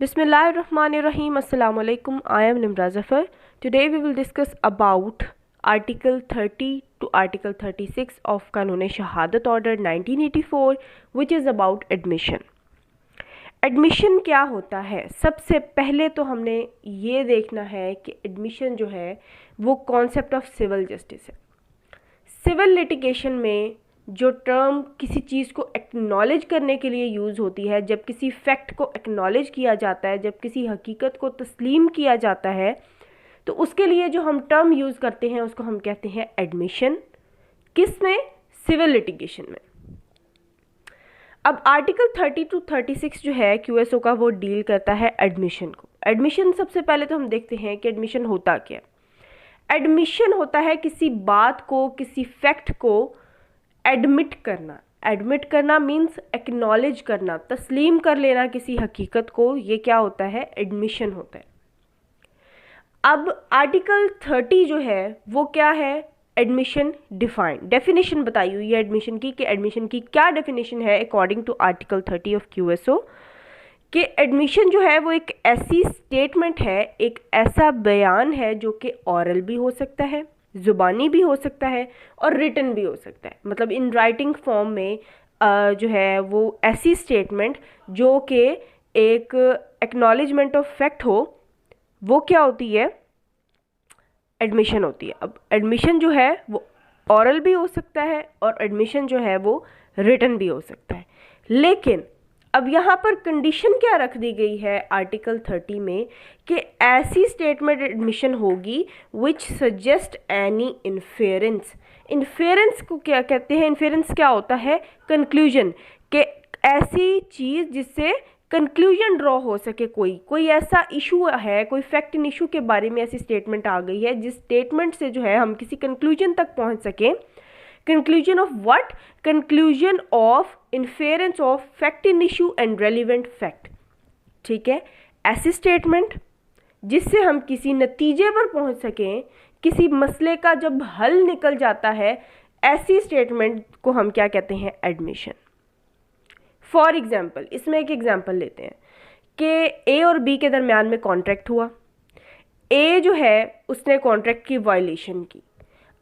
Bismillahirrahmanirrahim. Assalamu alaikum. I am Nimra Zafar. Today we will discuss about Article 30 to Article 36 of Kanun Shahadat Order 1984, which is about admission. Admission क्या होता है? सबसे पहले तो हमने ये देखना है कि एडमिशन जो है वो कॉन्सेप्ट ऑफ सिविल जस्टिस है। सिविल लिटिगेशन में जो टर्म किसी चीज़ को एक्नॉलेज करने के लिए यूज़ होती है, जब किसी फैक्ट को एक्नॉलेज किया जाता है, जब किसी हकीकत को तस्लीम किया जाता है, तो उसके लिए जो हम टर्म यूज़ करते हैं उसको हम कहते हैं एडमिशन। किस में? सिविल लिटिगेशन में। अब आर्टिकल 30 टू 36 जो है क्यूएसओ का, वो डील करता है एडमिशन को। एडमिशन सबसे पहले तो हम देखते हैं कि एडमिशन होता क्या है। एडमिशन होता है किसी बात को, किसी फैक्ट को एडमिट करना। एडमिट करना मीन्स एक्नॉलेज करना, तस्लीम कर लेना किसी हकीकत को, ये क्या होता है? एडमिशन होता है। अब आर्टिकल 30 जो है वो क्या है? एडमिशन डिफाइंड, डेफिनेशन बताई हुई है एडमिशन की, कि एडमिशन की क्या डेफिनेशन है अकॉर्डिंग टू आर्टिकल 30 ऑफ क्यूएसओ, कि एडमिशन जो है वो एक ऐसी स्टेटमेंट है, एक ऐसा बयान है जो कि ऑरल भी हो सकता है, ज़ुबानी भी हो सकता है और रिटन भी हो सकता है। मतलब इन राइटिंग फॉर्म में जो है वो ऐसी स्टेटमेंट जो कि एक एक्नॉलेजमेंट ऑफ फैक्ट हो, वो क्या होती है? एडमिशन होती है। अब एडमिशन जो है वो ऑरल भी हो सकता है और एडमिशन जो है वो रिटन भी हो सकता है। लेकिन अब यहाँ पर कंडीशन क्या रख दी गई है आर्टिकल 30 में, कि ऐसी स्टेटमेंट एडमिशन होगी विच सजेस्ट एनी इन्फेरेंस। इन्फेरेंस को क्या कहते हैं? इन्फेरेंस क्या होता है? कंक्लूजन, कि ऐसी चीज़ जिससे कंक्लूजन ड्रॉ हो सके। कोई ऐसा इशू है, कोई फैक्ट इन इशू के बारे में ऐसी स्टेटमेंट आ गई है जिस स्टेटमेंट से जो है हम किसी कंक्लूजन तक पहुँच सकें। Conclusion of what? Conclusion of inference of fact in issue and relevant fact. ठीक है, ऐसी स्टेटमेंट जिससे हम किसी नतीजे पर पहुंच सकें, किसी मसले का जब हल निकल जाता है, ऐसी स्टेटमेंट को हम क्या कहते हैं? एडमिशन। फॉर एग्जाम्पल, इसमें एक एग्जाम्पल लेते हैं कि ए और बी के दरमियान में कॉन्ट्रैक्ट हुआ। ए जो है उसने कॉन्ट्रैक्ट की वायलेशन की।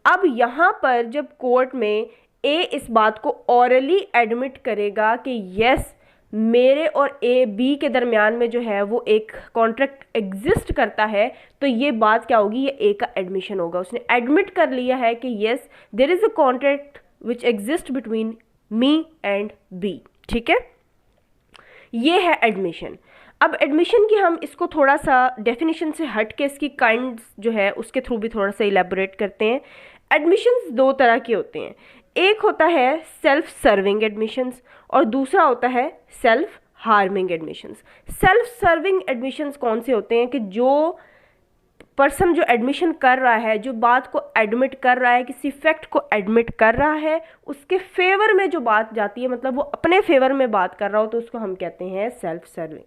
अब यहाँ पर जब कोर्ट में ए इस बात को ऑरली एडमिट करेगा कि यस, मेरे और ए बी के दरमियान में जो है वो एक कॉन्ट्रैक्ट एग्जिस्ट करता है, तो ये बात क्या होगी? ये ए का एडमिशन होगा। उसने एडमिट कर लिया है कि yes, there is a contract which exist between me and B. ठीक है, ये है एडमिशन। अब एडमिशन की हम इसको थोड़ा सा डेफिनेशन से हट के इसकी काइंड्स जो है उसके थ्रू भी थोड़ा सा इलेबोरेट करते हैं। एडमिशंस दो तरह के होते हैं। एक होता है सेल्फ सर्विंग एडमिशंस और दूसरा होता है self harming admissions. Self serving admissions कौन से होते हैं? कि जो पर्सन जो एडमिशन कर रहा है, जो बात को एडमिट कर रहा है, किसी फैक्ट को एडमिट कर रहा है, उसके फेवर में जो बात जाती है, मतलब वो अपने फेवर में बात कर रहा हो, तो उसको हम कहते हैं सेल्फ सर्विंग।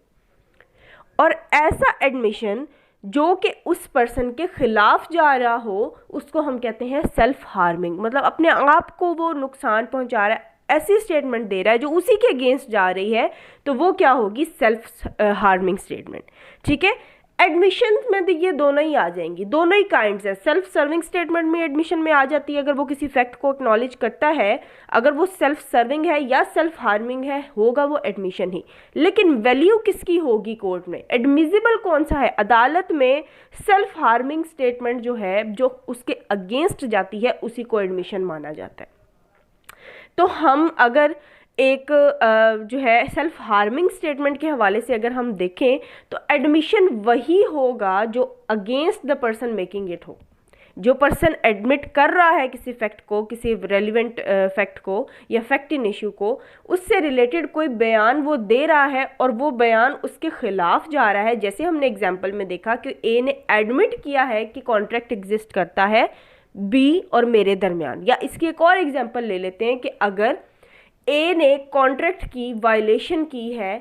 और ऐसा एडमिशन जो कि उस पर्सन के खिलाफ जा रहा हो, उसको हम कहते हैं सेल्फ हार्मिंग। मतलब अपने आप को वो नुकसान पहुंचा रहा है, ऐसी स्टेटमेंट दे रहा है जो उसी के अगेंस्ट जा रही है, तो वो क्या होगी? Self harming statement. ठीक है, एडमिशन में तो ये दोनों ही आ जाएंगी, दोनों ही काइंड्स है। सेल्फ सर्विंग स्टेटमेंट में एडमिशन में आ जाती है अगर वो किसी फैक्ट को एक्नॉलेज करता है, अगर वो सेल्फ सर्विंग है या सेल्फ हार्मिंग है, होगा वो एडमिशन ही। लेकिन वैल्यू किसकी होगी कोर्ट में? एडमिजिबल कौन सा है? अदालत में सेल्फ हार्मिंग स्टेटमेंट जो है, जो उसके अगेंस्ट जाती है, उसी को एडमिशन माना जाता है। तो हम अगर एक जो है सेल्फ हार्मिंग स्टेटमेंट के हवाले से अगर हम देखें, तो एडमिशन वही होगा जो against the person making it हो। जो पर्सन एडमिट कर रहा है किसी फैक्ट को, किसी रेलिवेंट फैक्ट को या फैक्ट इन इशू को, उससे रिलेटेड कोई बयान वो दे रहा है और वो बयान उसके खिलाफ जा रहा है। जैसे हमने एग्जाम्पल में देखा कि ए ने एडमिट किया है कि कॉन्ट्रैक्ट एग्जिस्ट करता है बी और मेरे दरमियान। या इसकी एक और एग्जाम्पल ले लेते हैं कि अगर ए ने कॉन्ट्रैक्ट की वायलेशन की है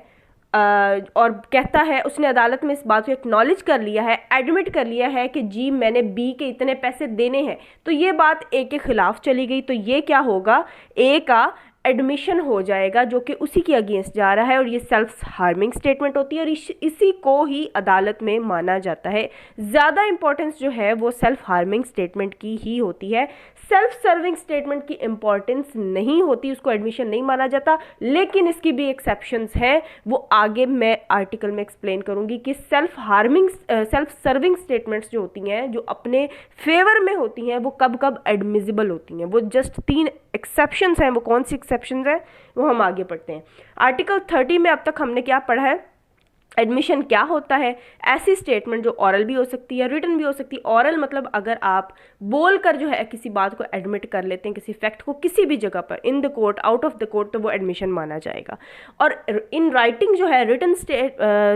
और कहता है, उसने अदालत में इस बात को एक्नॉलेज कर लिया है, एडमिट कर लिया है कि जी मैंने बी के इतने पैसे देने हैं, तो ये बात ए के खिलाफ चली गई, तो ये क्या होगा? ए का एडमिशन हो जाएगा जो कि उसी के अगेंस्ट जा रहा है, और ये सेल्फ हार्मिंग स्टेटमेंट होती है और इसी को ही अदालत में माना जाता है। ज़्यादा इंपॉर्टेंस जो है वो सेल्फ हार्मिंग स्टेटमेंट की ही होती है। सेल्फ सर्विंग स्टेटमेंट की इंपॉर्टेंस नहीं होती, उसको एडमिशन नहीं माना जाता, लेकिन इसकी भी एक्सेप्शंस हैं, वो आगे मैं आर्टिकल में एक्सप्लेन करूंगी कि सेल्फ सर्विंग स्टेटमेंट्स जो होती हैं, जो अपने फेवर में होती हैं, वो कब कब एडमिजिबल होती हैं। वो जस्ट 3 एक्सेप्शंस हैं। वो कौन सी एक्सेप्शंस हैं वो हम आगे पढ़ते हैं। आर्टिकल 30 में अब तक हमने क्या पढ़ा है, एडमिशन क्या होता है। ऐसी स्टेटमेंट जो ऑरल भी हो सकती है, रिटन भी हो सकती है। ऑरल मतलब अगर आप बोलकर जो है किसी बात को एडमिट कर लेते हैं, किसी फैक्ट को किसी भी जगह पर, in the court, out of the court, तो वो एडमिशन माना जाएगा। और इन राइटिंग जो है, रिटन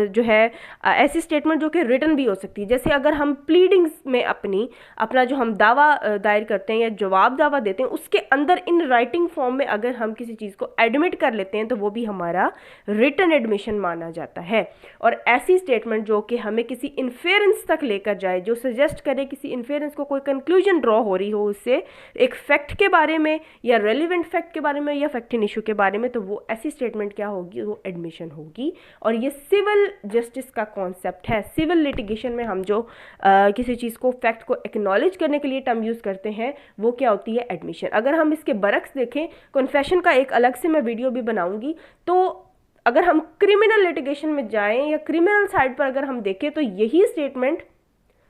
जो है ऐसी स्टेटमेंट जो कि रिटन भी हो सकती है। जैसे अगर हम प्लीडिंग्स में अपना जो हम दावा दायर करते हैं या जवाब दावा देते हैं, उसके अंदर इन राइटिंग फॉर्म में अगर हम किसी चीज़ को एडमिट कर लेते हैं तो वो भी हमारा रिटन एडमिशन माना जाता है। और ऐसी स्टेटमेंट जो कि हमें किसी इन्फेरेंस तक लेकर जाए, जो सजेस्ट करे किसी इन्फेरेंस को, कोई कंक्लूजन ड्रॉ हो रही हो उससे एक फैक्ट के बारे में या रेलिवेंट फैक्ट के बारे में या फैक्ट इन इशू के बारे में, तो वो ऐसी स्टेटमेंट क्या होगी, वो एडमिशन होगी। और ये सिविल जस्टिस का कॉन्सेप्ट है। सिविल लिटिगेशन में हम जो किसी चीज़ को, फैक्ट को एक्नॉलेज करने के लिए टर्म यूज़ करते हैं, वो क्या होती है, एडमिशन। अगर हम इसके बरक्स देखें, कन्फेशन का एक अलग से मैं वीडियो भी बनाऊंगी, तो अगर हम क्रिमिनल लिटिगेशन में जाएं या क्रिमिनल साइड पर अगर हम देखें, तो यही स्टेटमेंट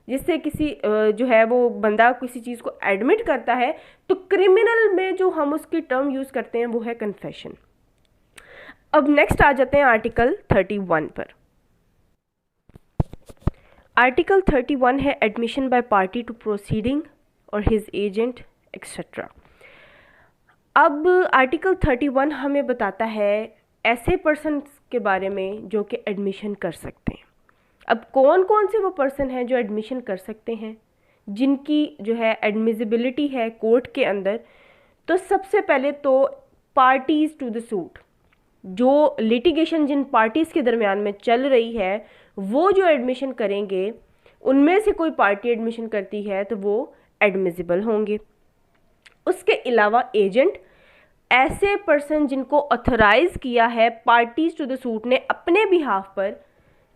जिससे किसी जो है वो बंदा किसी चीज़ को एडमिट करता है, तो क्रिमिनल में जो हम उसकी टर्म यूज़ करते हैं वो है कन्फेशन। अब नेक्स्ट आ जाते हैं आर्टिकल 31 पर। आर्टिकल 31 है admission by party to proceeding और हिज एजेंट एक्सेट्रा। अब आर्टिकल 31 हमें बताता है ऐसे पर्सन के बारे में जो कि एडमिशन कर सकते हैं। अब कौन कौन से वो पर्सन हैं जो एडमिशन कर सकते हैं, जिनकी जो है एडमिजिबिलिटी है कोर्ट के अंदर? तो सबसे पहले तो पार्टीज़ टू द सूट, जो लिटिगेशन जिन पार्टीज़ के दरमियान में चल रही है, वो जो एडमिशन करेंगे, उनमें से कोई पार्टी एडमिशन करती है तो वो एडमिजिबल होंगे। उसके अलावा एजेंट, ऐसे पर्सन जिनको ऑथराइज किया है पार्टीज टू द सूट ने अपने बिहाफ पर,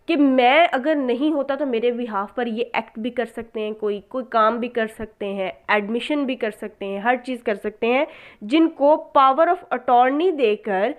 कि मैं अगर नहीं होता तो मेरे बिहाफ पर ये एक्ट भी कर सकते हैं, कोई काम भी कर सकते हैं, एडमिशन भी कर सकते हैं, हर चीज़ कर सकते हैं, जिनको पावर ऑफ अटॉर्नी देकर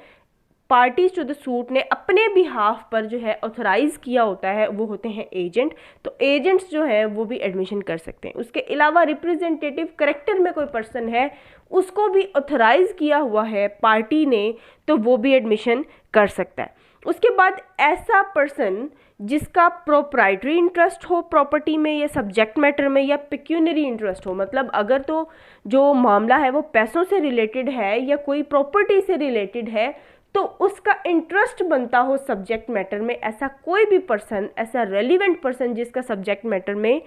पार्टीज टू द सूट ने अपने बिहाफ पर जो है ऑथराइज किया होता है, वो होते हैं एजेंट। तो एजेंट्स जो है वो भी एडमिशन कर सकते हैं। उसके अलावा रिप्रेजेंटेटिव करेक्टर में कोई पर्सन है, उसको भी ऑथराइज किया हुआ है पार्टी ने, तो वो भी एडमिशन कर सकता है। उसके बाद ऐसा पर्सन जिसका प्रोप्राइटरी इंटरेस्ट हो प्रॉपर्टी में या सब्जेक्ट मैटर में या पेक्यूनरी इंटरेस्ट हो, मतलब अगर तो जो मामला है वो पैसों से रिलेटेड है या कोई प्रॉपर्टी से रिलेटेड है, तो उसका इंटरेस्ट बनता हो सब्जेक्ट मैटर में, ऐसा कोई भी पर्सन, ऐसा रेलिवेंट पर्सन जिसका सब्जेक्ट मैटर में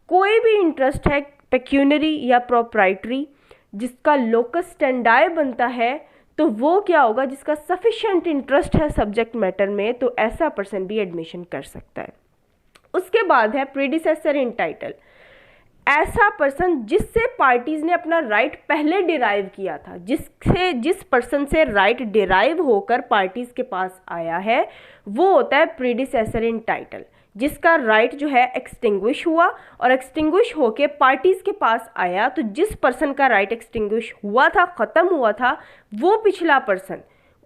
कोई भी इंटरेस्ट है, पेक्यूनरी या प्रोप्राइटरी, जिसका लोकस स्टैंडाई बनता है, तो वो क्या होगा, जिसका सफिशिएंट इंटरेस्ट है सब्जेक्ट मैटर में, तो ऐसा पर्सन भी एडमिशन कर सकता है। उसके बाद है प्रीडिसेसर इन टाइटल, ऐसा पर्सन जिससे पार्टीज ने अपना राइट पहले डिराइव किया था, जिस पर्सन से राइट डिराइव होकर पार्टीज के पास आया है, वो होता है प्रीडिसेसर इन टाइटल, जिसका राइट जो है एक्सटिंग्विश हुआ और एक्सटिंग्विश होके पार्टीज के पास आया। तो जिस पर्सन का राइट एक्सटिंग्विश हुआ था, ख़त्म हुआ था, वो पिछला पर्सन,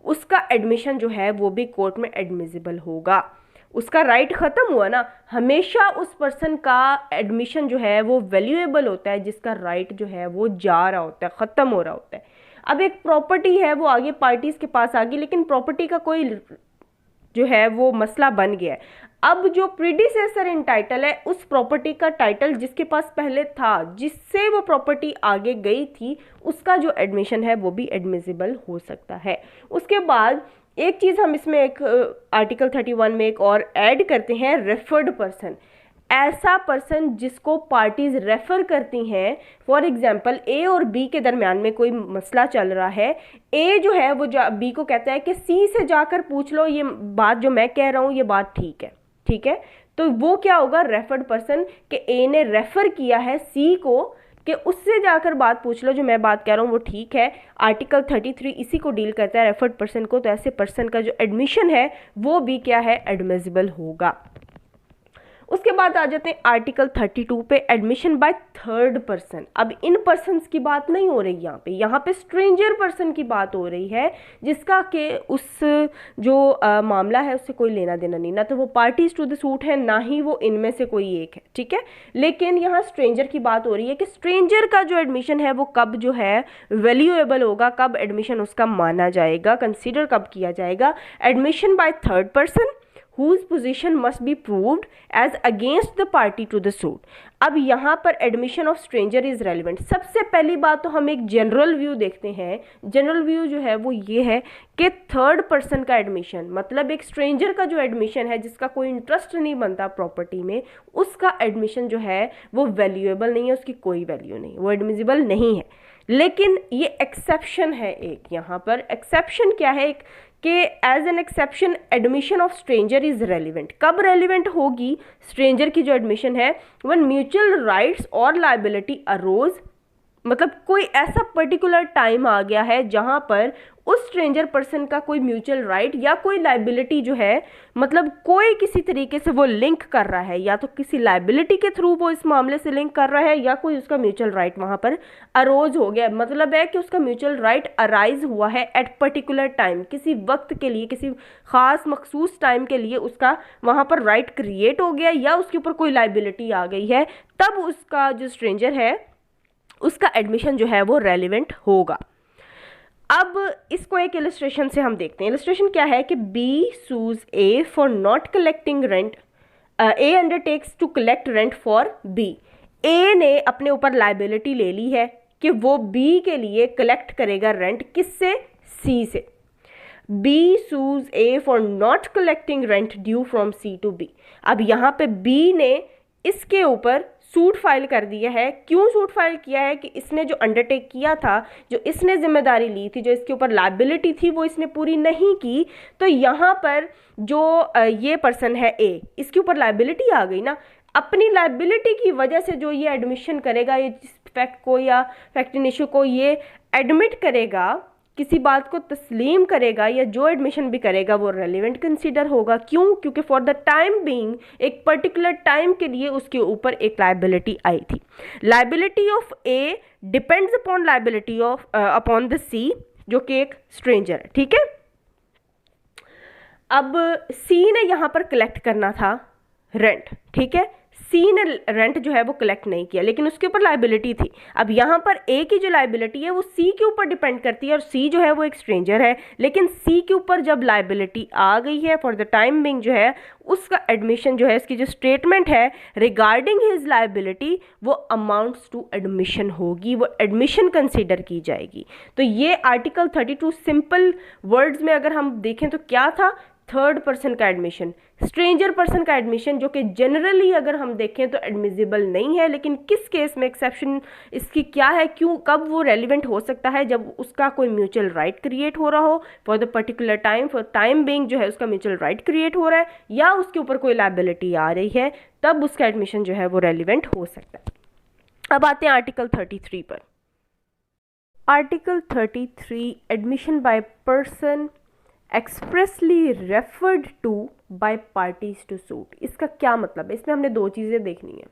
उसका एडमिशन जो है वो भी कोर्ट में एडमिजिबल होगा। उसका राइट ख़त्म हुआ ना, हमेशा उस पर्सन का एडमिशन जो है वो वैल्यूएबल होता है, जिसका राइट जो है वो जा रहा होता है, ख़त्म हो रहा होता है। अब एक प्रॉपर्टी है, वो आगे पार्टीज़ के पास आ गई, लेकिन प्रॉपर्टी का कोई जो है वो मसला बन गया है। अब जो प्रीडिसेसर इन टाइटल है, उस प्रॉपर्टी का टाइटल जिसके पास पहले था, जिससे वो प्रॉपर्टी आगे गई थी, उसका जो एडमिशन है वो भी एडमिजिबल हो सकता है। उसके बाद एक चीज़ हम इसमें एक आर्टिकल 31 में एक और ऐड करते हैं, रेफर्ड पर्सन, ऐसा पर्सन जिसको पार्टीज रेफर करती हैं। फॉर एग्जांपल ए और बी के दरमियान में कोई मसला चल रहा है, ए जो है वो बी को कहता है कि सी से जाकर पूछ लो, ये बात जो मैं कह रहा हूँ ये बात ठीक है, ठीक है। तो वो क्या होगा, रेफर्ड पर्सन, कि ए ने रेफर किया है सी को कि उससे जाकर बात पूछ लो जो मैं बात कह रहा हूँ वो ठीक है। आर्टिकल 33 इसी को डील करता है, रेफर्ड पर्सन को, तो ऐसे पर्सन का जो एडमिशन है वो भी क्या है, एडमिसिबल होगा। उसके बाद आ जाते हैं आर्टिकल 32 पे, एडमिशन बाय थर्ड पर्सन। अब इन पर्सन्स की बात नहीं हो रही यहाँ पे स्ट्रेंजर पर्सन की बात हो रही है, जिसका के उस जो मामला है उससे कोई लेना देना नहीं, ना तो वो पार्टीज टू द सूट है, ना ही वो इनमें से कोई एक है, ठीक है। लेकिन यहाँ स्ट्रेंजर की बात हो रही है कि स्ट्रेंजर का जो एडमिशन है वो कब जो है वैल्यूएबल होगा, कब एडमिशन उसका माना जाएगा, कंसिडर कब किया जाएगा। Admission by third person whose position must be proved as against the party to the suit। अब यहाँ पर admission of stranger is relevant. सबसे पहली बात तो हम एक जनरल व्यू देखते हैं। जनरल व्यू जो है वो ये है कि थर्ड पर्सन का एडमिशन, मतलब एक स्ट्रेंजर का जो एडमिशन है जिसका कोई इंटरेस्ट नहीं बनता प्रॉपर्टी में, उसका एडमिशन जो है वो वैल्यूएबल नहीं है, उसकी कोई वैल्यू नहीं, वो एडमिसिबल नहीं है। लेकिन ये एक्सेप्शन है एक, यहाँ पर एक्सेप्शन क्या है कि as an exception admission of stranger is relevant. कब रेलिवेंट होगी स्ट्रेंजर की जो एडमिशन है, व्हेन म्यूचुअल राइट्स और लायबिलिटी अरोज, मतलब कोई ऐसा पर्टिकुलर टाइम आ गया है जहां पर उस स्ट्रेंजर पर्सन का कोई म्यूचुअल राइट या कोई लायबिलिटी जो है, मतलब कोई किसी तरीके से वो लिंक कर रहा है, या तो किसी लायबिलिटी के थ्रू वो इस मामले से लिंक कर रहा है, या कोई उसका म्यूचुअल राइट वहां पर अरोज हो गया। मतलब है कि उसका म्यूचुअल राइट अराइज हुआ है एट पर्टिकुलर टाइम, किसी वक्त के लिए, किसी खास मखसूस टाइम के लिए उसका वहां पर राइट क्रिएट हो गया, या उसके ऊपर कोई लायबिलिटी आ गई है, तब उसका जो स्ट्रेंजर है उसका एडमिशन जो है वो रेलिवेंट होगा। अब इसको एक इलस्ट्रेशन से हम देखते हैं। इलस्ट्रेशन क्या है कि B sues A for not collecting rent, A undertakes to collect rent for B. A ने अपने ऊपर लायबिलिटी ले ली है कि वो बी के लिए कलेक्ट करेगा रेंट, किससे, सी से। B sues A for not collecting rent due from C to B. अब यहाँ पे बी ने इसके ऊपर सूट फाइल कर दिया है। क्यों सूट फाइल किया है कि इसने जो अंडरटेक किया था, जो इसने जिम्मेदारी ली थी, जो इसके ऊपर लायबिलिटी थी, वो इसने पूरी नहीं की। तो यहाँ पर जो ये पर्सन है ए, इसके ऊपर लायबिलिटी आ गई ना, अपनी लायबिलिटी की वजह से जो ये एडमिशन करेगा, ये फैक्ट को या फैक्ट इन इशू को ये एडमिट करेगा, किसी बात को तस्लीम करेगा, या जो एडमिशन भी करेगा वो रेलिवेंट कंसीडर होगा। क्यों? क्योंकि फॉर द टाइम बीइंग एक पर्टिकुलर टाइम के लिए उसके ऊपर एक लायबिलिटी आई थी। Liability of A depends upon liability of upon the C, जो कि एक स्ट्रेंजर है, ठीक है। अब सी ने यहां पर कलेक्ट करना था रेंट, ठीक है। सी ने रेंट जो है वो कलेक्ट नहीं किया, लेकिन उसके ऊपर लायबिलिटी थी। अब यहाँ पर ए की जो लायबिलिटी है वो सी के ऊपर डिपेंड करती है, और सी जो है वो एक स्ट्रेंजर है, लेकिन सी के ऊपर जब लायबिलिटी आ गई है फॉर द टाइम बिंग जो है, उसका एडमिशन जो है, इसकी जो स्टेटमेंट है रिगार्डिंग हिज लायबिलिटी, वो अमाउंट्स टू एडमिशन होगी, वो एडमिशन कंसिडर की जाएगी। तो ये आर्टिकल 32 सिंपल वर्ड्स में अगर हम देखें तो क्या था, थर्ड पर्सन का एडमिशन, स्ट्रेंजर पर्सन का एडमिशन, जो कि जनरली अगर हम देखें तो एडमिसिबल नहीं है, लेकिन किस केस में एक्सेप्शन इसकी क्या है, क्यों, कब वो रेलिवेंट हो सकता है, जब उसका कोई म्यूचुअल राइट क्रिएट हो रहा हो for the particular time, for time being जो है उसका म्यूचुअल राइट क्रिएट हो रहा है, या उसके ऊपर कोई लायबिलिटी आ रही है, तब उसका एडमिशन जो है वो रेलिवेंट हो सकता है। अब आते हैं आर्टिकल 33 पर। Article 33 admission by person expressly referred to by parties to suit. इसका क्या मतलब है, इसमें हमने दो चीज़ें देखनी है।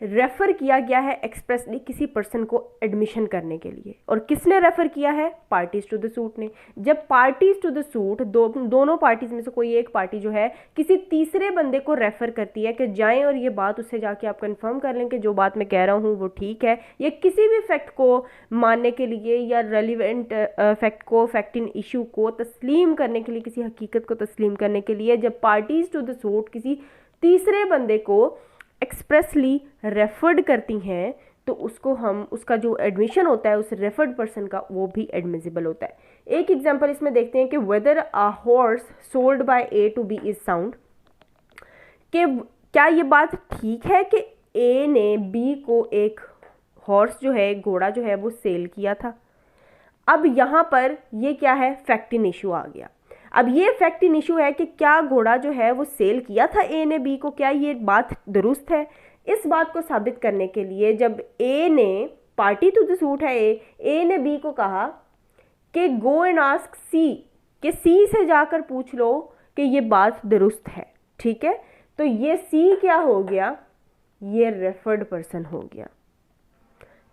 रेफ़र किया गया है एक्सप्रेसली किसी पर्सन को एडमिशन करने के लिए, और किसने रेफ़र किया है, पार्टीज टू द सूट ने। जब पार्टीज टू द सूट दोनों पार्टीज में से कोई एक पार्टी जो है किसी तीसरे बंदे को रेफ़र करती है कि जाएं और ये बात उससे जाके आप कंफर्म कर लें कि जो बात मैं कह रहा हूँ वो ठीक है, या किसी भी फैक्ट को मानने के लिए, या रेलिवेंट फैक्ट को, फैक्ट इन इशू को तस्लीम करने के लिए, किसी हकीकत को तस्लीम करने के लिए, जब पार्टीज टू द सूट किसी तीसरे बंदे को एक्सप्रेसली रेफर्ड करती हैं, तो उसको हम, उसका जो एडमिशन होता है उस रेफर्ड पर्सन का, वो भी एडमिसिबल होता है। एक एग्जांपल इसमें देखते हैं कि whether a horse sold by A to B is sound, कि क्या ये बात ठीक है कि ए ने बी को एक हॉर्स जो है, घोड़ा जो है वो सेल किया था। अब यहाँ पर ये क्या है, फैक्ट इन इशू आ गया। अब ये फैक्ट इन इशू है कि क्या घोड़ा जो है वो सेल किया था ए ने बी को, क्या ये बात दुरुस्त है। इस बात को साबित करने के लिए जब ए ने, पार्टी टू द सूट है ए ने बी को कहा कि गो एंड आस्क सी, कि सी से जाकर पूछ लो कि ये बात दुरुस्त है, ठीक है। तो ये सी क्या हो गया, ये रेफर्ड पर्सन हो गया,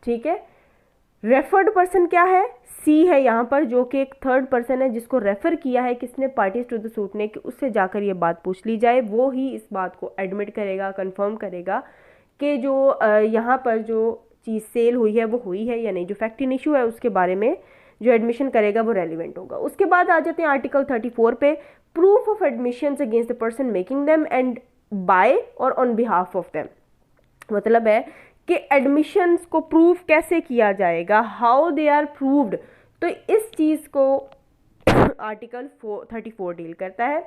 ठीक है। रेफर्ड पर्सन क्या है, सी है यहाँ पर, जो कि एक थर्ड पर्सन है जिसको रेफर किया है किसने, पार्टीज टू द सूट ने, कि उससे जाकर ये बात पूछ ली जाए। वो ही इस बात को एडमिट करेगा, कंफर्म करेगा कि जो यहाँ पर जो चीज़ सेल हुई है वो हुई है या नहीं, जो फैक्ट इन इशू है उसके बारे में जो एडमिशन करेगा वो रेलिवेंट होगा। उसके बाद आ जाते हैं आर्टिकल 34 पे, proof of admission against the person making them and by और ऑन बिहाफ ऑफ देम। मतलब है कि एडमिशंस को प्रूफ कैसे किया जाएगा, हाउ दे आर प्रूव्ड। तो इस चीज़ को आर्टिकल 34 डील करता है।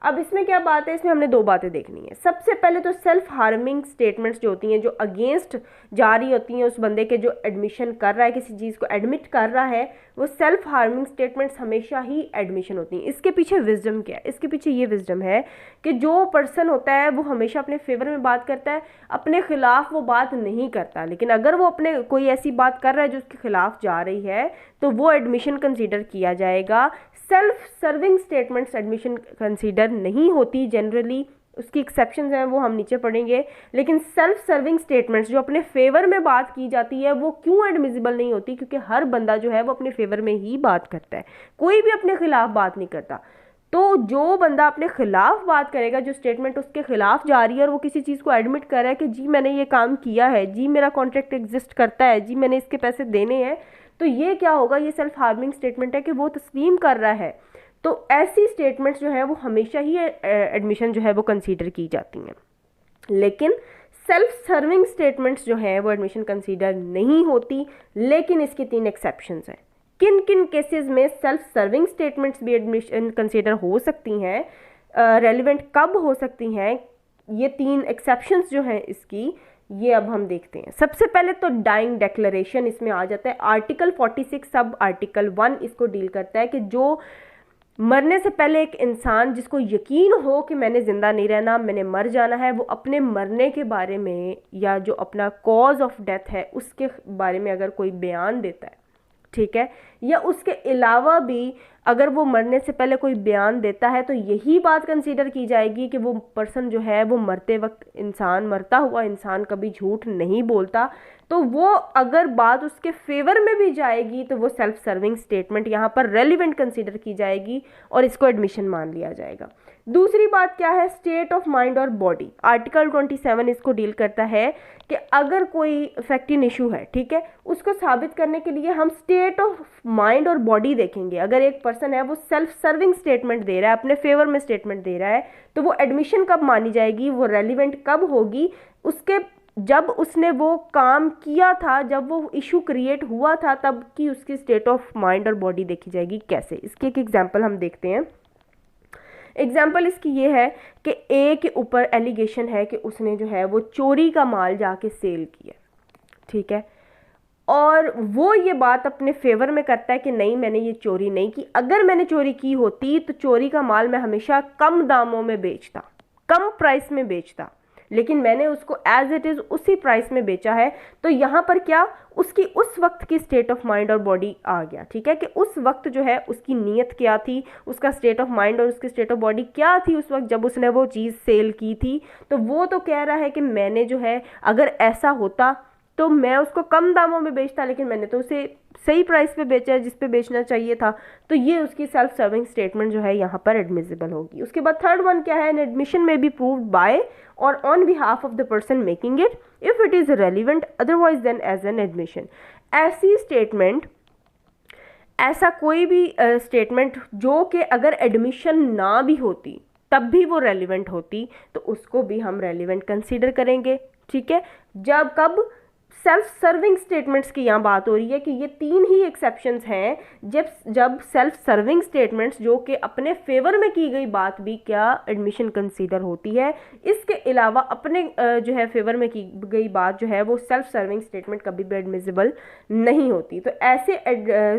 अब इसमें क्या बात है, इसमें हमने दो बातें देखनी है। सबसे पहले तो सेल्फ हार्मिंग स्टेटमेंट्स जो होती हैं, जो अगेंस्ट जा रही होती हैं उस बंदे के जो एडमिशन कर रहा है, किसी चीज़ को एडमिट कर रहा है, वो सेल्फ हार्मिंग स्टेटमेंट्स हमेशा ही एडमिशन होती हैं। इसके पीछे विजडम क्या है, इसके पीछे ये विजडम है कि जो पर्सन होता है वो हमेशा अपने फेवर में बात करता है, अपने खिलाफ वो बात नहीं करता। लेकिन अगर वो अपने कोई ऐसी बात कर रहा है जो उसके खिलाफ जा रही है तो वो एडमिशन कंसीडर किया जाएगा। Self serving statements admission consider नहीं होती जनरली, उसकी एक्सेप्शंस हैं वो हम नीचे पढ़ेंगे। लेकिन सेल्फ सर्विंग स्टेटमेंट्स जो अपने फेवर में बात की जाती है वो क्यों एडमिसिबल नहीं होती, क्योंकि हर बंदा जो है वो अपने फेवर में ही बात करता है, कोई भी अपने खिलाफ बात नहीं करता। तो जो बंदा अपने खिलाफ बात करेगा, जो स्टेटमेंट उसके खिलाफ जा रही है और वो किसी चीज़ को एडमिट कर रहा है कि जी मैंने ये काम किया है, जी मेरा कॉन्ट्रैक्ट एग्जिस्ट करता है, जी मैंने इसके पैसे देने हैं, तो ये क्या होगा, ये सेल्फ हार्मिंग स्टेटमेंट है कि वो तस्लीम कर रहा है। तो ऐसी स्टेटमेंट्स जो है वो हमेशा ही एडमिशन जो है वो कंसीडर की जाती हैं। लेकिन सेल्फ सर्विंग स्टेटमेंट्स जो है वो एडमिशन कंसीडर नहीं होती। लेकिन इसकी 3 एक्सेप्शंस हैं। किन किन केसेस में सेल्फ सर्विंग स्टेटमेंट्स भी एडमिशन कंसीडर हो सकती हैं, रेलिवेंट कब हो सकती हैं, ये 3 एक्सेप्शंस जो हैं इसकी, ये अब हम देखते हैं। सबसे पहले तो डाइंग डेक्लेरेशन इसमें आ जाता है। आर्टिकल 46 सब आर्टिकल 1 इसको डील करता है कि जो मरने से पहले एक इंसान जिसको यकीन हो कि मैंने ज़िंदा नहीं रहना, मैंने मर जाना है, वो अपने मरने के बारे में या जो अपना कॉज ऑफ डेथ है उसके बारे में अगर कोई बयान देता है, ठीक है, या उसके अलावा भी अगर वो मरने से पहले कोई बयान देता है तो यही बात कंसीडर की जाएगी कि वो पर्सन जो है वो मरते वक्त इंसान, मरता हुआ इंसान कभी झूठ नहीं बोलता। तो वो अगर बात उसके फेवर में भी जाएगी तो वो सेल्फ सर्विंग स्टेटमेंट यहाँ पर रेलिवेंट कंसीडर की जाएगी और इसको एडमिशन मान लिया जाएगा। दूसरी बात क्या है, स्टेट ऑफ माइंड और बॉडी। आर्टिकल 27 इसको डील करता है कि अगर कोई फैक्ट इन इशू है, ठीक है, उसको साबित करने के लिए हम स्टेट ऑफ माइंड और बॉडी देखेंगे। अगर एक पर्सन है वो सेल्फ सर्विंग स्टेटमेंट दे रहा है, अपने फेवर में स्टेटमेंट दे रहा है, तो वो एडमिशन कब मानी जाएगी, वो रेलिवेंट कब होगी, उसके जब उसने वो काम किया था, जब वो इशू क्रिएट हुआ था, तब की उसकी स्टेट ऑफ माइंड और बॉडी देखी जाएगी। कैसे, इसकी एक एग्जाम्पल हम देखते हैं। एग्जाम्पल इसकी ये है कि ए के ऊपर एलिगेशन है कि उसने जो है वो चोरी का माल जाके सेल किया, ठीक है, और वो ये बात अपने फेवर में करता है कि नहीं मैंने ये चोरी नहीं की, अगर मैंने चोरी की होती तो चोरी का माल मैं हमेशा कम दामों में बेचता, कम प्राइस में बेचता, लेकिन मैंने उसको एज इट इज़ उसी प्राइस में बेचा है। तो यहाँ पर क्या, उसकी उस वक्त की स्टेट ऑफ माइंड और बॉडी आ गया, ठीक है, कि उस वक्त जो है उसकी नीयत क्या थी, उसका स्टेट ऑफ माइंड और उसकी स्टेट ऑफ बॉडी क्या थी उस वक्त जब उसने वो चीज़ सेल की थी। तो वो तो कह रहा है कि मैंने जो है अगर ऐसा होता तो मैं उसको कम दामों में बेचता, लेकिन मैंने तो उसे सही प्राइस पे बेचा है जिस पे बेचना चाहिए था। तो ये उसकी सेल्फ सर्विंग स्टेटमेंट जो है यहाँ पर एडमिसिबल होगी। उसके बाद थर्ड वन क्या है, an admission may be proved by और on behalf of the person making it if it is relevant otherwise then as an admission. ऐसी स्टेटमेंट, ऐसा कोई भी स्टेटमेंट जो कि अगर एडमिशन ना भी होती तब भी वो रेलिवेंट होती, तो उसको भी हम रेलिवेंट कंसीडर करेंगे, ठीक है। जब कब सेल्फ सर्विंग स्टेटमेंट्स की यहाँ बात हो रही है कि ये 3 ही एक्सेप्शंस हैं जब सेल्फ सर्विंग स्टेटमेंट्स जो कि अपने फेवर में की गई बात भी क्या एडमिशन कंसीडर होती है, इसके अलावा अपने जो है फेवर में की गई बात जो है वो सेल्फ सर्विंग स्टेटमेंट कभी भी एडमिसिबल नहीं होती। तो ऐसे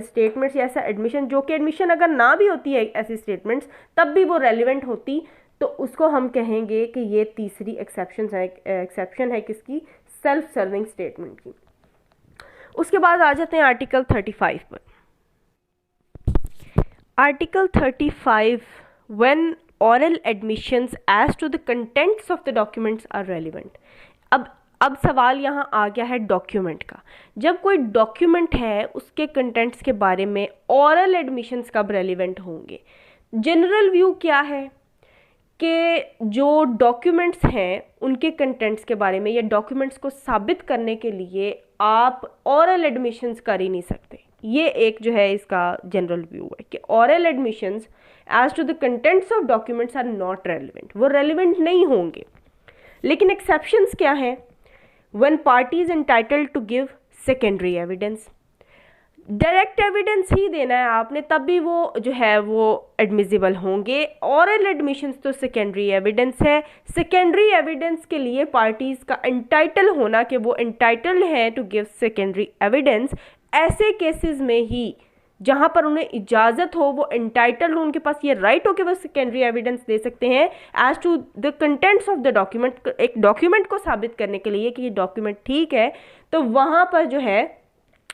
स्टेटमेंट्स या ऐसा एडमिशन जो कि एडमिशन अगर ना भी होती है ऐसी स्टेटमेंट्स, तब भी वो रेलिवेंट होती। तो उसको हम कहेंगे कि ये तीसरी एक्सेप्शन है किसकी, सेल्फ सर्विंग स्टेटमेंट की। उसके बाद आ जाते हैं आर्टिकल 35 पर। Article 35, when oral admissions as to the contents of the documents are relevant। अब सवाल यहाँ आ गया है डॉक्यूमेंट का। जब कोई डॉक्यूमेंट है उसके कंटेंट्स के बारे में oral admissions कब रेलिवेंट होंगे? जनरल व्यू क्या है कि जो डॉक्यूमेंट्स हैं उनके कंटेंट्स के बारे में या डॉक्यूमेंट्स को साबित करने के लिए आप oral admissions कर ही नहीं सकते। ये एक जो है इसका जनरल व्यू है कि oral admissions as to the contents of documents are not relevant, वो relevant नहीं होंगे। लेकिन exceptions क्या हैं? When party is entitled to give secondary evidence, direct evidence ही देना है आपने तब भी वो जो है वो एडमिसिबल होंगे। ऑरल एडमिशंस तो सेकेंडरी एविडेंस है। सेकेंडरी एविडेंस के लिए पार्टीज का एंटाइटल होना कि वो एंटाइटल्ड हैं टू गिव सेकेंडरी एविडेंस, ऐसे केसेस में ही जहाँ पर उन्हें इजाज़त हो, वो एंटाइटल्ड हो, उनके पास ये राइट हो कि वो सेकेंडरी एविडेंस दे सकते हैं as to the contents of the document. एक डॉक्यूमेंट को साबित करने के लिए कि ये डॉक्यूमेंट ठीक है, तो वहाँ पर जो है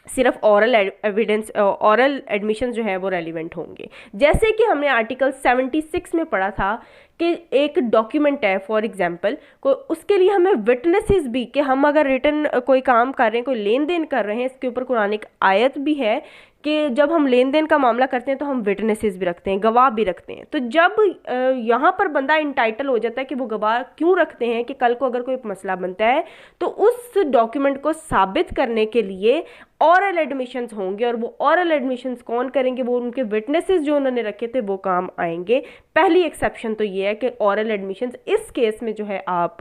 सिर्फ ऑरल एविडेंस, ऑरल एडमिशन जो है वो रेलिवेंट होंगे। जैसे कि हमने आर्टिकल 76 में पढ़ा था कि एक डॉक्यूमेंट है फॉर एग्जांपल को, उसके लिए हमें विटनेसेस भी, कि हम अगर रिटर्न कोई काम कर रहे हैं, कोई लेन देन कर रहे हैं, इसके ऊपर कुरानिक आयत भी है कि जब हम लेन देन का मामला करते हैं तो हम विटनेसेस भी रखते हैं, गवाह भी रखते हैं। तो जब यहाँ पर बंदा इंटाइटल हो जाता है कि वो गवाह क्यों रखते हैं कि कल को अगर कोई मसला बनता है तो उस डॉक्यूमेंट को साबित करने के लिए ऑरल एडमिशंस होंगे, और वो ऑरल एडमिशंस कौन करेंगे? वो उनके विटनेसेस जो उन्होंने रखे थे वो काम आएंगे। पहली एक्सेप्शन तो ये है कि ऑरल एडमिशंस इस केस में जो है आप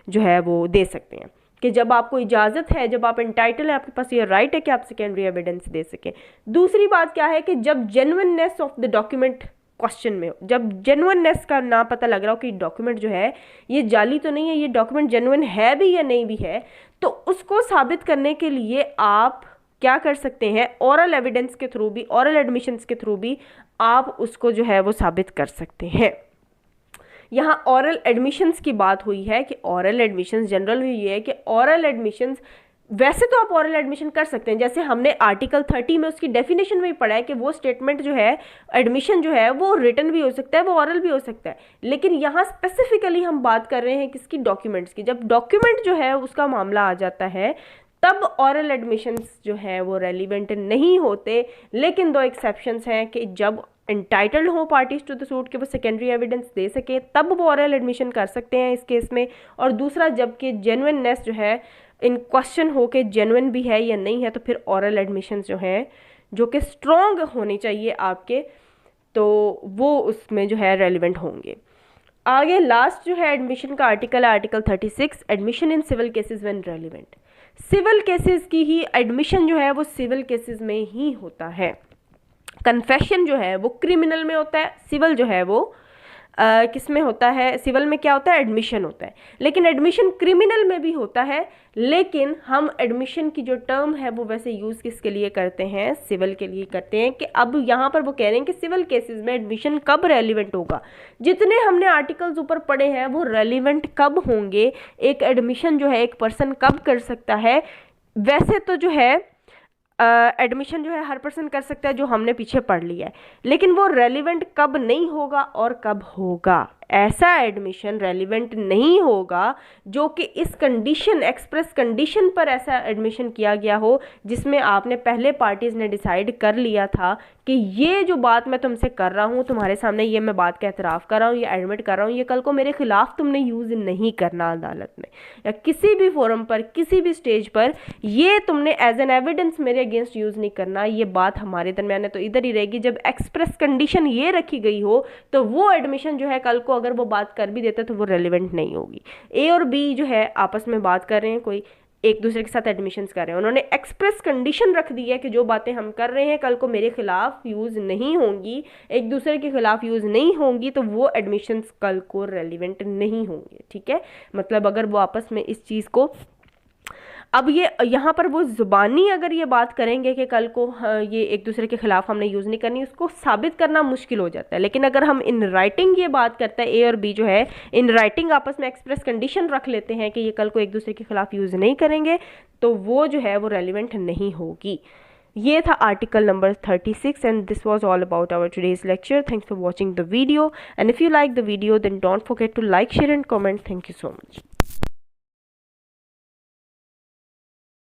जो है वो दे सकते हैं कि जब आपको इजाज़त है, जब आप एंटाइटल है, आपके पास ये राइट है कि आप सेकेंडरी एविडेंस दे सकें। दूसरी बात क्या है कि जब genuineness of the document question में हो, जब जेन्युइननेस का ना पता लग रहा हो कि डॉक्यूमेंट जो है ये जाली तो नहीं है, ये डॉक्यूमेंट जेन्युइन है भी या नहीं भी है, तो उसको साबित करने के लिए आप क्या कर सकते हैं? ऑरल एविडेंस के थ्रू भी, ऑरल एडमिशंस के थ्रू भी आप उसको जो है वो साबित कर सकते हैं। यहाँ ऑरल एडमिशंस की बात हुई है कि ऑरल एडमिशंस जनरल भी ये है कि ऑरल एडमिशंस, वैसे तो आप ऑरल एडमिशन कर सकते हैं, जैसे हमने आर्टिकल 30 में उसकी डेफिनेशन में ही पढ़ा है कि वो स्टेटमेंट जो है, एडमिशन जो है वो रिटन भी हो सकता है, वो ऑरल भी हो सकता है। लेकिन यहाँ स्पेसिफिकली हम बात कर रहे हैं किसकी? डॉक्यूमेंट्स की। जब डॉक्यूमेंट जो है उसका मामला आ जाता है तब ऑरल एडमिशंस जो है वो रेलिवेंट नहीं होते। लेकिन दो एक्सेप्शंस हैं कि जब एंटाइटल्ड हो पार्टीज टू द सूट कि वो सेकेंडरी एविडेंस दे सके तब वो ऑरल एडमिशन कर सकते हैं इस केस में। और दूसरा, जबकि जेन्युइननेस जो है इन क्वेश्चन हो के जेन्युइन भी है या नहीं है, तो फिर ऑरल एडमिशन जो है जो कि स्ट्रॉन्ग होने चाहिए आपके, तो वो उसमें जो है रेलिवेंट होंगे। आगे लास्ट जो है एडमिशन का आर्टिकल है article 36, admission in civil cases when relevant. Civil cases की ही एडमिशन जो है वो सिविल केसेस में ही होता है। कन्फेशन जो है वो क्रिमिनल में होता है, सिविल जो है वो किस में होता है? सिविल में क्या होता है? एडमिशन होता है। लेकिन एडमिशन क्रिमिनल में भी होता है, लेकिन हम एडमिशन की जो टर्म है वो वैसे यूज़ किसके लिए करते हैं? सिविल के लिए करते हैं। कि अब यहाँ पर वो कह रहे हैं कि सिविल केसेस में एडमिशन कब रेलिवेंट होगा। जितने हमने आर्टिकल्स ऊपर पढ़े हैं वो रेलिवेंट कब होंगे, एक एडमिशन जो है एक पर्सन कब कर सकता है। वैसे तो जो है एडमिशन जो है हर पर्सन कर सकता है, जो हमने पीछे पढ़ लिया है, लेकिन वो रेलिवेंट कब नहीं होगा और कब होगा? ऐसा एडमिशन रेलिवेंट नहीं होगा जो कि इस कंडीशन, एक्सप्रेस कंडीशन पर ऐसा एडमिशन किया गया हो जिसमें आपने पहले पार्टीज़ ने डिसाइड कर लिया था कि ये जो बात मैं तुमसे कर रहा हूँ, तुम्हारे सामने ये मैं बात का एतराफ़ कर रहा हूँ, ये एडमिट कर रहा हूँ, ये कल को मेरे खिलाफ तुमने यूज़ नहीं करना अदालत में या किसी भी फोरम पर, किसी भी स्टेज पर, ये तुमने एज एन एविडेंस मेरे अगेंस्ट यूज़ नहीं करना। ये बात हमारे दरमियान है तो इधर ही रहेगी। जब एक्सप्रेस कंडीशन ये रखी गई हो तो वो एडमिशन जो है कल को अगर वो बात कर भी देते तो वो रेलिवेंट नहीं होगी। ए और बी जो है आपस में बात कर रहे हैं, कोई एक दूसरे के साथ एडमिशंस कर रहे हैं, उन्होंने एक्सप्रेस कंडीशन रख दी है कि जो बातें हम कर रहे हैं कल को मेरे खिलाफ यूज़ नहीं होंगी, एक दूसरे के खिलाफ यूज़ नहीं होंगी, तो वो एडमिशंस कल को रेलिवेंट नहीं होंगे। ठीक है, मतलब अगर वो आपस में इस चीज़ को अब ये यहाँ पर वो ज़ुबानी अगर ये बात करेंगे कि कल को ये एक दूसरे के खिलाफ हमने यूज़ नहीं करनी, उसको साबित करना मुश्किल हो जाता है। लेकिन अगर हम इन राइटिंग ये बात करते हैं, ए और बी जो है इन राइटिंग आपस में एक्सप्रेस कंडीशन रख लेते हैं कि ये कल को एक दूसरे के खिलाफ यूज़ नहीं करेंगे, तो वो जो है वो रेलिवेंट नहीं होगी। ये था article number 36 and this was all about our today's lecture. Thanks for watching the video and if you like the video then don't forget to like, share and comment. Thank you so much.